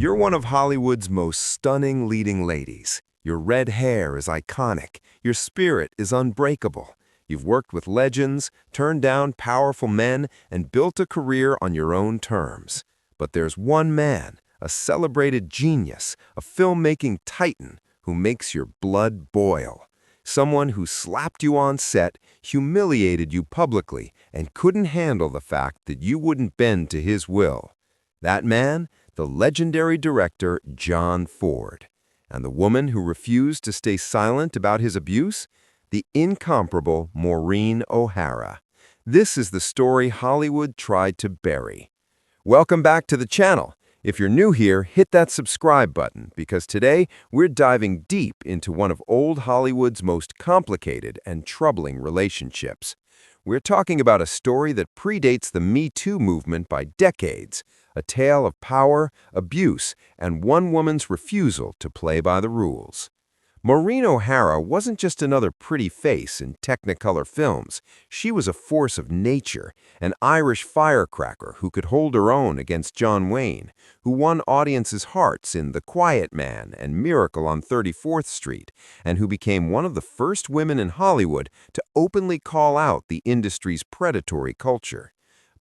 You're one of Hollywood's most stunning leading ladies. Your red hair is iconic. Your spirit is unbreakable. You've worked with legends, turned down powerful men, and built a career on your own terms. But there's one man, a celebrated genius, a filmmaking titan, who makes your blood boil. Someone who slapped you on set, humiliated you publicly, and couldn't handle the fact that you wouldn't bend to his will. That man, the legendary director John Ford. And the woman who refused to stay silent about his abuse? The incomparable Maureen O'Hara. This is the story Hollywood tried to bury. Welcome back to the channel. If you're new here, hit that subscribe button, because today we're diving deep into one of old Hollywood's most complicated and troubling relationships. We're talking about a story that predates the Me Too movement by decades, a tale of power, abuse, and one woman's refusal to play by the rules. Maureen O'Hara wasn't just another pretty face in Technicolor films. She was a force of nature, an Irish firecracker who could hold her own against John Wayne, who won audiences' hearts in The Quiet Man and Miracle on 34th Street, and who became one of the first women in Hollywood to openly call out the industry's predatory culture.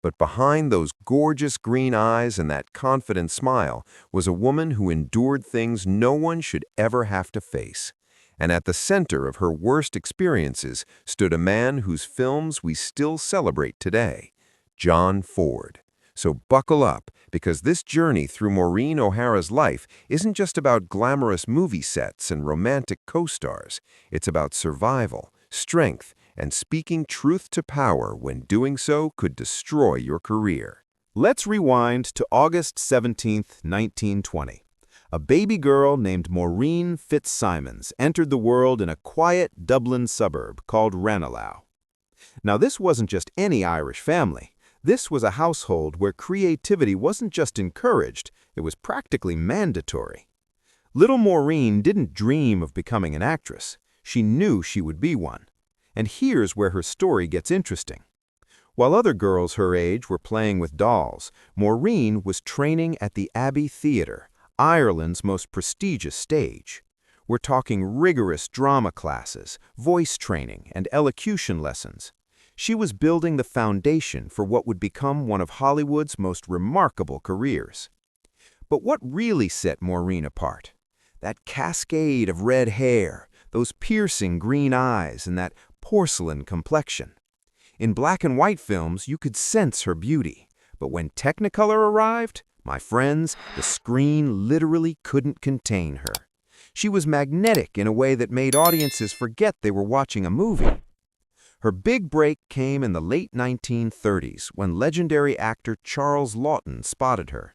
But behind those gorgeous green eyes and that confident smile was a woman who endured things no one should ever have to face. And at the center of her worst experiences stood a man whose films we still celebrate today, John Ford. So buckle up, because this journey through Maureen O'Hara's life isn't just about glamorous movie sets and romantic co-stars. It's about survival, strength, and speaking truth to power when doing so could destroy your career. Let's rewind to August 17, 1920. A baby girl named Maureen Fitzsimons entered the world in a quiet Dublin suburb called Ranelagh. Now, this wasn't just any Irish family. This was a household where creativity wasn't just encouraged, it was practically mandatory. Little Maureen didn't dream of becoming an actress. She knew she would be one. And here's where her story gets interesting. While other girls her age were playing with dolls, Maureen was training at the Abbey Theatre, Ireland's most prestigious stage. We're talking rigorous drama classes, voice training, and elocution lessons. She was building the foundation for what would become one of Hollywood's most remarkable careers. But what really set Maureen apart? That cascade of red hair, those piercing green eyes, and that porcelain complexion. In black and white films, you could sense her beauty. But when Technicolor arrived, my friends, the screen literally couldn't contain her. She was magnetic in a way that made audiences forget they were watching a movie. Her big break came in the late 1930s when legendary actor Charles Laughton spotted her.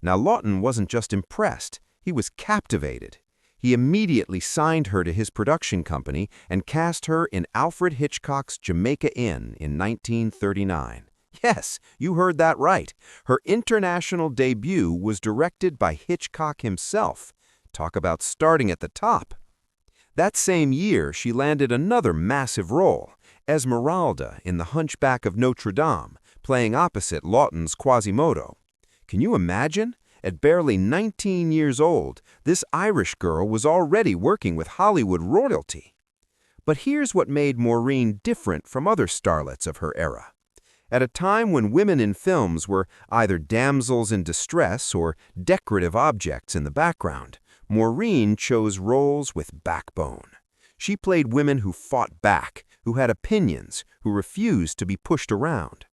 Now, Laughton wasn't just impressed, he was captivated. He immediately signed her to his production company and cast her in Alfred Hitchcock's Jamaica Inn in 1939. Yes, you heard that right. Her international debut was directed by Hitchcock himself. Talk about starting at the top. That same year, she landed another massive role, Esmeralda in The Hunchback of Notre Dame, playing opposite Laughton's Quasimodo. Can you imagine? At barely 19 years old, this Irish girl was already working with Hollywood royalty. But here's what made Maureen different from other starlets of her era. At a time when women in films were either damsels in distress or decorative objects in the background, Maureen chose roles with backbone. She played women who fought back, who had opinions, who refused to be pushed around.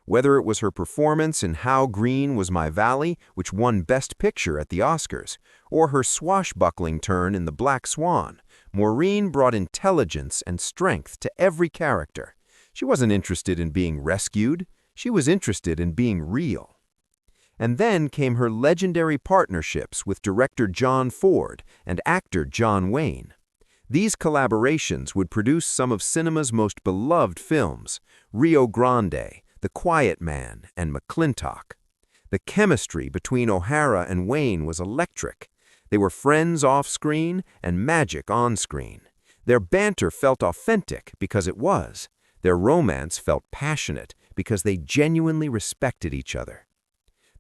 Whether it was her performance in How Green Was My Valley, which won Best Picture at the Oscars, or her swashbuckling turn in The Black Swan, Maureen brought intelligence and strength to every character. She wasn't interested in being rescued. She was interested in being real. And then came her legendary partnerships with director John Ford and actor John Wayne. These collaborations would produce some of cinema's most beloved films, Rio Grande, The Quiet Man, and McClintock. The chemistry between O'Hara and Wayne was electric. They were friends off-screen and magic on-screen. Their banter felt authentic because it was. Their romance felt passionate because they genuinely respected each other.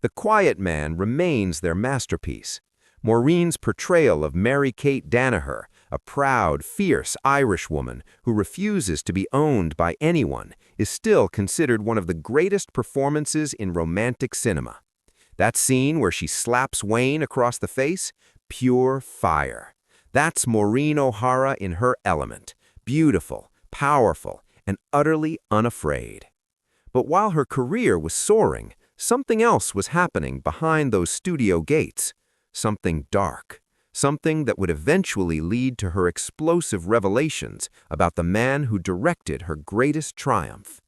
The Quiet Man remains their masterpiece. Maureen's portrayal of Mary-Kate Danaher, a proud, fierce Irish woman who refuses to be owned by anyone, is still considered one of the greatest performances in romantic cinema. That scene where she slaps Wayne across the face? Pure fire. That's Maureen O'Hara in her element. Beautiful, powerful, and utterly unafraid. But while her career was soaring, something else was happening behind those studio gates. Something dark. Something that would eventually lead to her explosive revelations about the man who directed her greatest triumph.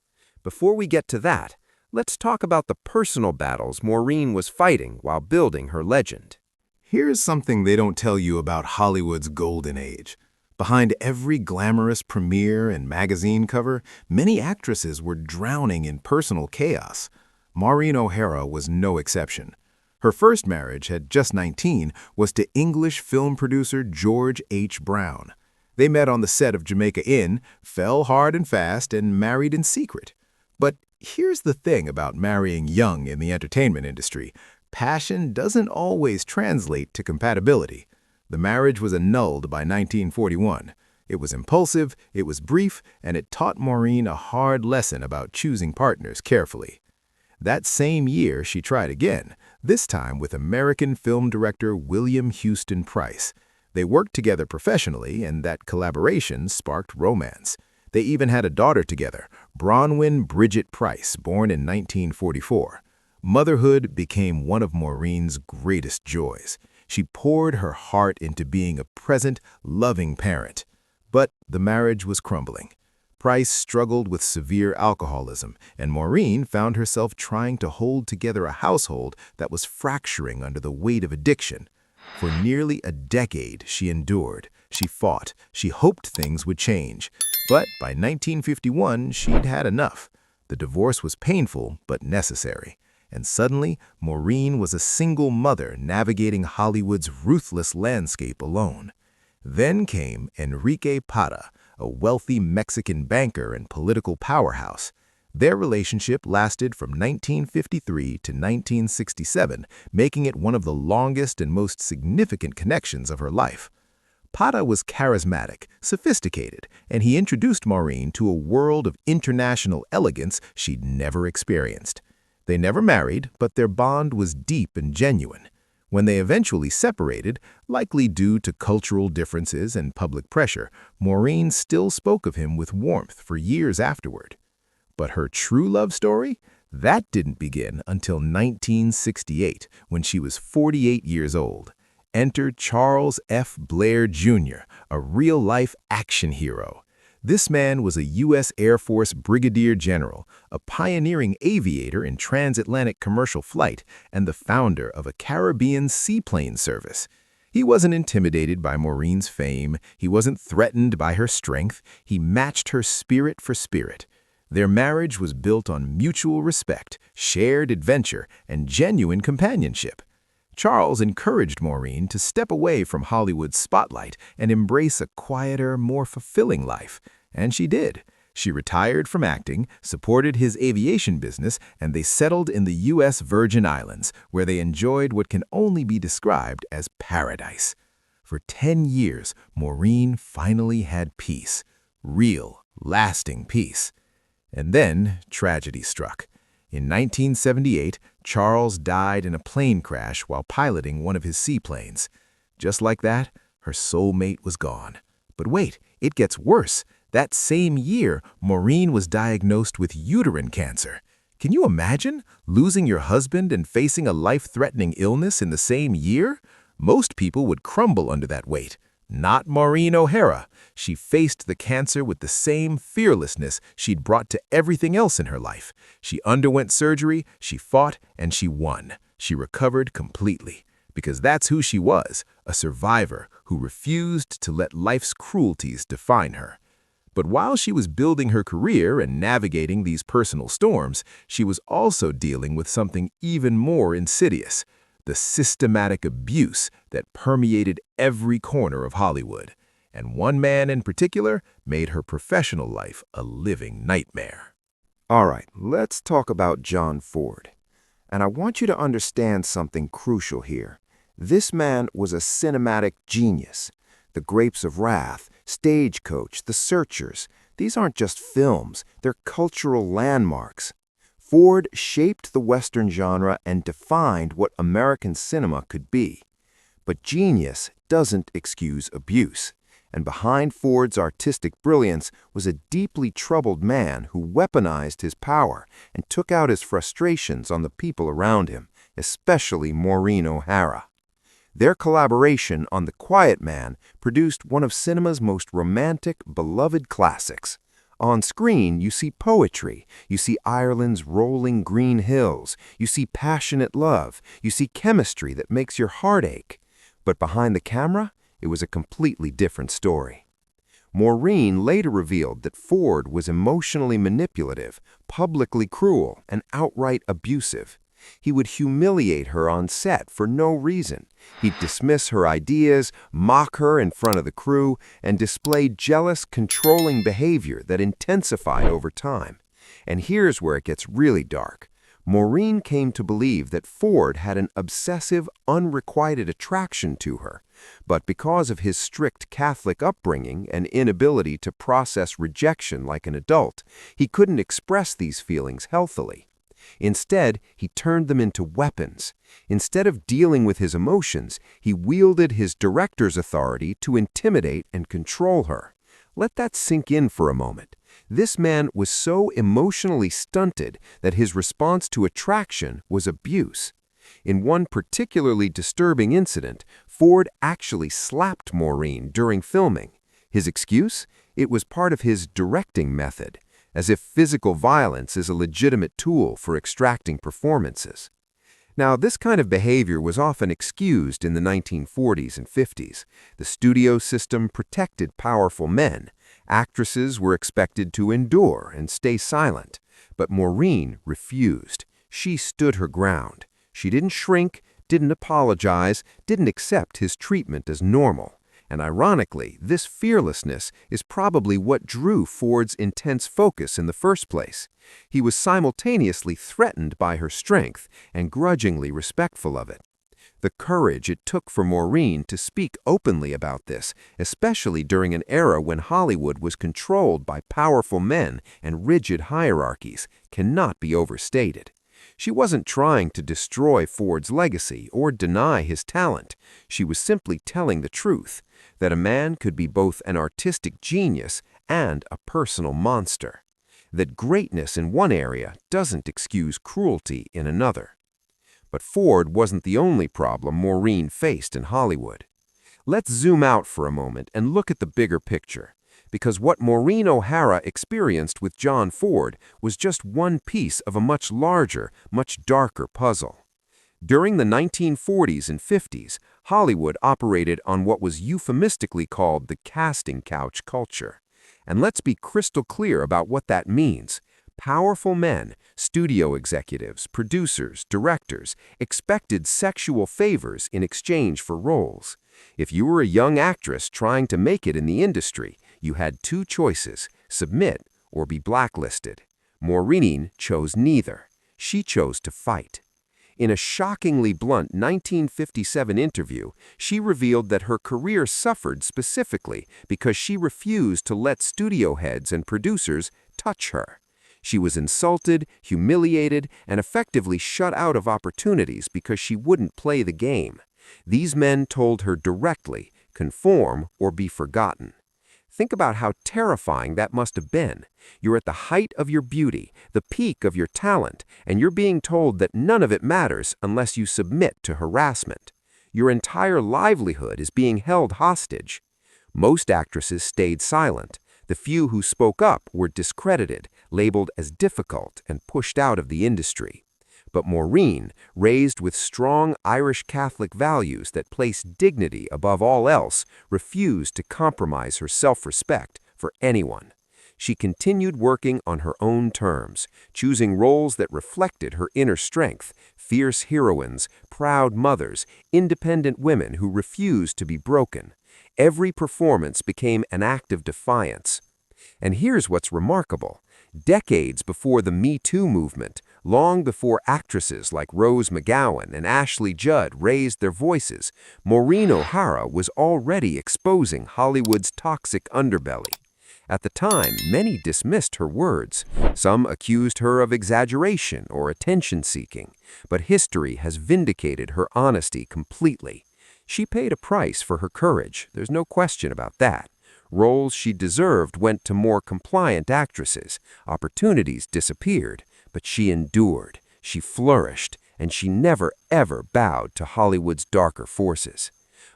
Before we get to that, let's talk about the personal battles Maureen was fighting while building her legend. Here's something they don't tell you about Hollywood's golden age. Behind every glamorous premiere and magazine cover, many actresses were drowning in personal chaos. Maureen O'Hara was no exception. Her first marriage, at just 19, was to English film producer George H. Brown. They met on the set of Jamaica Inn, fell hard and fast, and married in secret. But here's the thing about marrying young in the entertainment industry. Passion doesn't always translate to compatibility. The marriage was annulled by 1941. It was impulsive, it was brief, and it taught Maureen a hard lesson about choosing partners carefully. That same year, she tried again, this time with American film director William Houston Price. They worked together professionally, and that collaboration sparked romance. They even had a daughter together, Bronwyn Bridget Price, born in 1944. Motherhood became one of Maureen's greatest joys. She poured her heart into being a present, loving parent. But the marriage was crumbling. Price struggled with severe alcoholism, and Maureen found herself trying to hold together a household that was fracturing under the weight of addiction. For nearly a decade, she endured, she fought, she hoped things would change. But by 1951, she'd had enough. The divorce was painful but necessary. And suddenly, Maureen was a single mother navigating Hollywood's ruthless landscape alone. Then came Enrique Parra, a wealthy Mexican banker and political powerhouse. Their relationship lasted from 1953 to 1967, making it one of the longest and most significant connections of her life. Parra was charismatic, sophisticated, and he introduced Maureen to a world of international elegance she'd never experienced. They never married, but their bond was deep and genuine. When they eventually separated, likely due to cultural differences and public pressure, Maureen still spoke of him with warmth for years afterward. But her true love story? That didn't begin until 1968, when she was 48 years old. Enter Charles F. Blair, Jr., a real-life action hero. This man was a U.S. Air Force Brigadier General, a pioneering aviator in transatlantic commercial flight, and the founder of a Caribbean seaplane service. He wasn't intimidated by Maureen's fame, he wasn't threatened by her strength, he matched her spirit for spirit. Their marriage was built on mutual respect, shared adventure, and genuine companionship. Charles encouraged Maureen to step away from Hollywood's spotlight and embrace a quieter, more fulfilling life. And she did. She retired from acting, supported his aviation business, and they settled in the U.S. Virgin Islands, where they enjoyed what can only be described as paradise. For 10 years, Maureen finally had peace. Real, lasting peace. And then tragedy struck. In 1978, Charles died in a plane crash while piloting one of his seaplanes. Just like that, her soulmate was gone. But wait, it gets worse. That same year, Maureen was diagnosed with uterine cancer. Can you imagine losing your husband and facing a life-threatening illness in the same year? Most people would crumble under that weight. Not Maureen O'Hara. She faced the cancer with the same fearlessness she'd brought to everything else in her life. She underwent surgery, she fought, and she won. She recovered completely. Because that's who she was, a survivor who refused to let life's cruelties define her. But while she was building her career and navigating these personal storms, she was also dealing with something even more insidious. The systematic abuse that permeated every corner of Hollywood. And one man in particular made her professional life a living nightmare. All right, let's talk about John Ford. And I want you to understand something crucial here. This man was a cinematic genius. The Grapes of Wrath, Stagecoach, The Searchers, these aren't just films, they're cultural landmarks. Ford shaped the Western genre and defined what American cinema could be. But genius doesn't excuse abuse. And behind Ford's artistic brilliance was a deeply troubled man who weaponized his power and took out his frustrations on the people around him, especially Maureen O'Hara. Their collaboration on The Quiet Man produced one of cinema's most romantic, beloved classics. On screen, you see poetry, you see Ireland's rolling green hills, you see passionate love, you see chemistry that makes your heart ache. But behind the camera, it was a completely different story. Maureen later revealed that Ford was emotionally manipulative, publicly cruel, and outright abusive. He would humiliate her on set for no reason. He'd dismiss her ideas, mock her in front of the crew, and display jealous, controlling behavior that intensified over time. And here's where it gets really dark. Maureen came to believe that Ford had an obsessive, unrequited attraction to her. But because of his strict Catholic upbringing and inability to process rejection like an adult, he couldn't express these feelings healthily. Instead, he turned them into weapons. Instead of dealing with his emotions, he wielded his director's authority to intimidate and control her. Let that sink in for a moment. This man was so emotionally stunted that his response to attraction was abuse. In one particularly disturbing incident, Ford actually slapped Maureen during filming. His excuse? It was part of his directing method, as if physical violence is a legitimate tool for extracting performances. Now, this kind of behavior was often excused in the 1940s and 50s. The studio system protected powerful men. Actresses were expected to endure and stay silent. But Maureen refused. She stood her ground. She didn't shrink, didn't apologize, didn't accept his treatment as normal. And ironically, this fearlessness is probably what drew Ford's intense focus in the first place. He was simultaneously threatened by her strength and grudgingly respectful of it. The courage it took for Maureen to speak openly about this, especially during an era when Hollywood was controlled by powerful men and rigid hierarchies, cannot be overstated. She wasn't trying to destroy Ford's legacy or deny his talent. She was simply telling the truth, that a man could be both an artistic genius and a personal monster. That greatness in one area doesn't excuse cruelty in another. But Ford wasn't the only problem Maureen faced in Hollywood. Let's zoom out for a moment and look at the bigger picture, because what Maureen O'Hara experienced with John Ford was just one piece of a much larger, much darker puzzle. During the 1940s and 50s, Hollywood operated on what was euphemistically called the casting couch culture. And let's be crystal clear about what that means. Powerful men, studio executives, producers, directors, expected sexual favors in exchange for roles. If you were a young actress trying to make it in the industry, you had two choices: submit or be blacklisted. Maureen chose neither. She chose to fight. In a shockingly blunt 1957 interview, she revealed that her career suffered specifically because she refused to let studio heads and producers touch her. She was insulted, humiliated, and effectively shut out of opportunities because she wouldn't play the game. These men told her directly, conform or be forgotten. Think about how terrifying that must have been. You're at the height of your beauty, the peak of your talent, and you're being told that none of it matters unless you submit to harassment. Your entire livelihood is being held hostage. Most actresses stayed silent. The few who spoke up were discredited, labeled as difficult, and pushed out of the industry. But Maureen, raised with strong Irish Catholic values that place dignity above all else, refused to compromise her self-respect for anyone. She continued working on her own terms, choosing roles that reflected her inner strength: fierce heroines, proud mothers, independent women who refused to be broken. Every performance became an act of defiance. And here's what's remarkable. Decades before the Me Too movement, Long before actresses like Rose McGowan and Ashley Judd raised their voices, Maureen O'Hara was already exposing Hollywood's toxic underbelly. At the time, many dismissed her words. Some accused her of exaggeration or attention-seeking, but history has vindicated her honesty completely. She paid a price for her courage, there's no question about that. Roles she deserved went to more compliant actresses. Opportunities disappeared, but she endured, she flourished, and she never ever bowed to Hollywood's darker forces.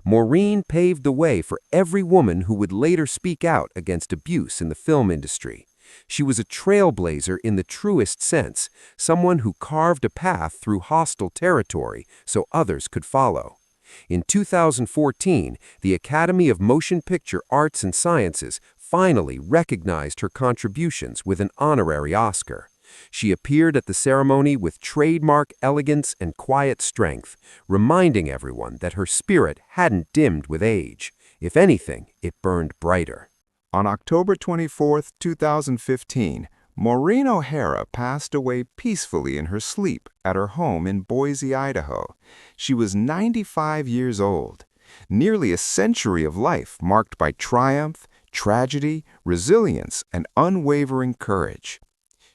Maureen paved the way for every woman who would later speak out against abuse in the film industry. She was a trailblazer in the truest sense, someone who carved a path through hostile territory so others could follow. In 2014, the Academy of Motion Picture Arts and Sciences finally recognized her contributions with an honorary Oscar. She appeared at the ceremony with trademark elegance and quiet strength, reminding everyone that her spirit hadn't dimmed with age. If anything, it burned brighter. On October 24, 2015, Maureen O'Hara passed away peacefully in her sleep at her home in Boise, Idaho. She was 95 years old. Nearly a century of life marked by triumph, tragedy, resilience, and unwavering courage.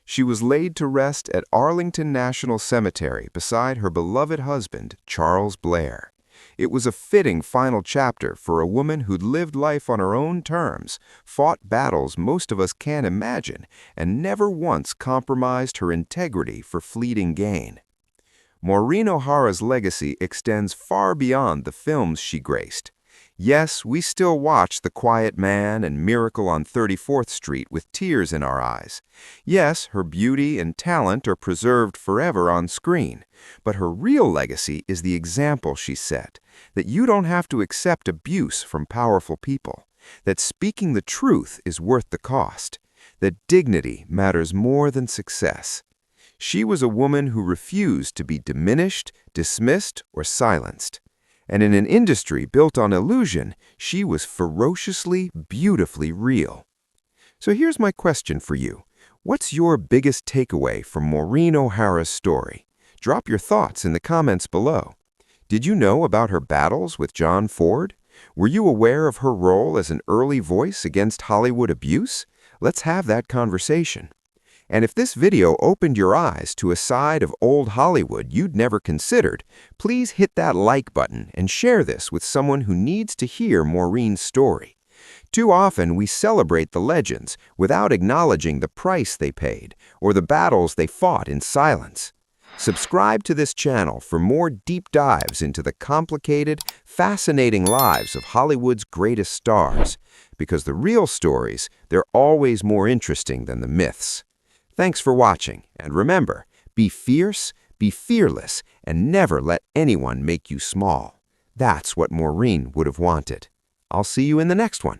She was laid to rest at Arlington National Cemetery beside her beloved husband, Charles Blair. It was a fitting final chapter for a woman who'd lived life on her own terms, fought battles most of us can't imagine, and never once compromised her integrity for fleeting gain. Maureen O'Hara's legacy extends far beyond the films she graced. Yes, we still watch The Quiet Man and Miracle on 34th Street with tears in our eyes. Yes, her beauty and talent are preserved forever on screen. But her real legacy is the example she set, that you don't have to accept abuse from powerful people, that speaking the truth is worth the cost, that dignity matters more than success. She was a woman who refused to be diminished, dismissed, or silenced. And in an industry built on illusion, she was ferociously, beautifully real. So here's my question for you. What's your biggest takeaway from Maureen O'Hara's story? Drop your thoughts in the comments below. Did you know about her battles with John Ford? Were you aware of her role as an early voice against Hollywood abuse? Let's have that conversation. And if this video opened your eyes to a side of old Hollywood you'd never considered, please hit that like button and share this with someone who needs to hear Maureen's story. Too often we celebrate the legends without acknowledging the price they paid or the battles they fought in silence. Subscribe to this channel for more deep dives into the complicated, fascinating lives of Hollywood's greatest stars, because the real stories, they're always more interesting than the myths. Thanks for watching, and remember, be fierce, be fearless, and never let anyone make you small. That's what Maureen would have wanted. I'll see you in the next one.